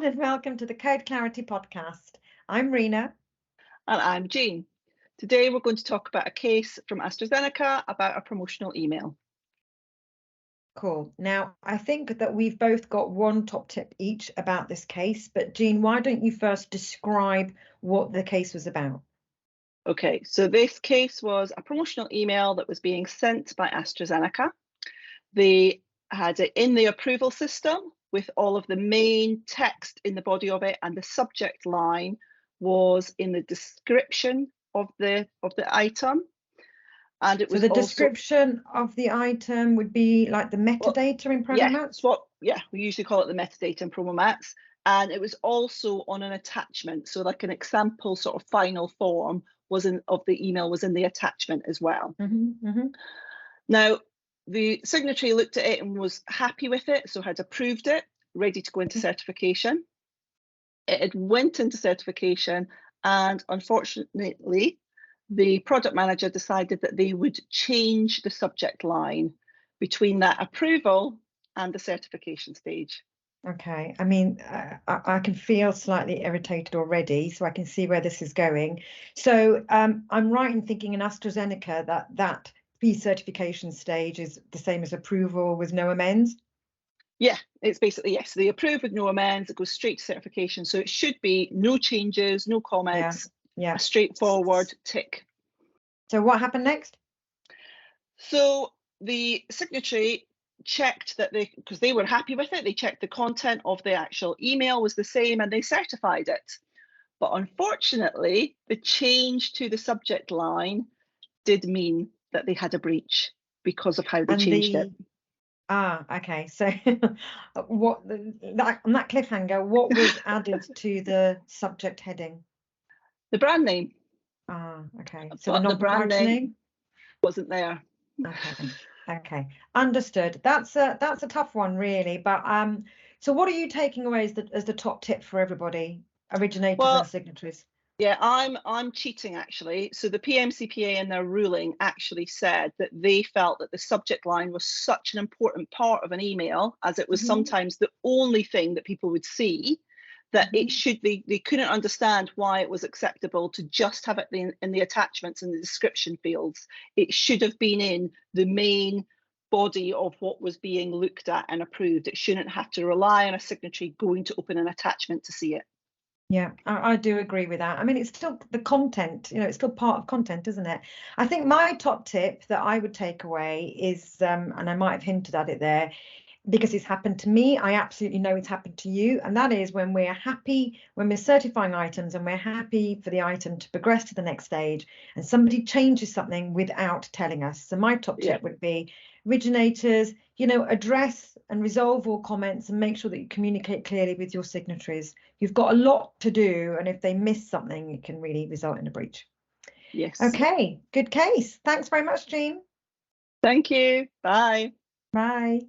everyone, and welcome to the Code Clarity podcast. I'm Rena. And I'm Jean. Today we're going to talk about a case from AstraZeneca about a promotional email. Cool. Now, I think that we've both got one top tip each about this case, but Jean, why don't you first describe what the case was about? Okay, so this case was a promotional email that was being sent by AstraZeneca. They had it in the approval system with all of the main text in the body of it, and the subject line was in the description of the item. And it was the description of the item would be like the metadata in PromoMats? We usually call it the metadata in PromoMats. And it was also on an attachment. So like an example sort of final form of the email was in the attachment as well. Now, the signatory looked at it and was happy with it, so had approved it, ready to go into certification. It had went into certification, and unfortunately, the product manager decided that they would change the subject line between that approval and the certification stage. Okay, I mean, I can feel slightly irritated already, so I can see where this is going. So I'm right in thinking in AstraZeneca that pre-certification stage is the same as approval with no amends? Yeah, it's basically, yes, they approve with no amends, it goes straight to certification. So it should be no changes, no comments, a straightforward tick. So what happened next? So the signatory checked that because they were happy with it, they checked the content of the actual email was the same and they certified it. But unfortunately, the change to the subject line did mean that they had a breach because of how they changed it. Okay. So on that cliffhanger, what was added to the subject heading? The brand name. Okay. So the brand name wasn't there. Okay. Understood. That's a tough one, really. But so what are you taking away as the top tip for everybody, originators and signatories? Yeah, I'm cheating actually. So the PMCPA in their ruling actually said that they felt that the subject line was such an important part of an email, as it was sometimes the only thing that people would see, that they couldn't understand why it was acceptable to just have it in the attachments and the description fields. It should have been in the main body of what was being looked at and approved. It shouldn't have to rely on a signatory going to open an attachment to see it. Yeah, I do agree with that. I mean, it's still the content, it's still part of content, isn't it? I think my top tip that I would take away is, and I might have hinted at it there, because it's happened to me, I absolutely know it's happened to you, and that is when we're happy, when we're certifying items and we're happy for the item to progress to the next stage, and somebody changes something without telling us. So my top tip would be, originators, address and resolve all comments and make sure that you communicate clearly with your signatories. You've got a lot to do, and if they miss something, it can really result in a breach. Yes. Okay, good case. Thanks very much, Jean. Thank you. Bye. Bye.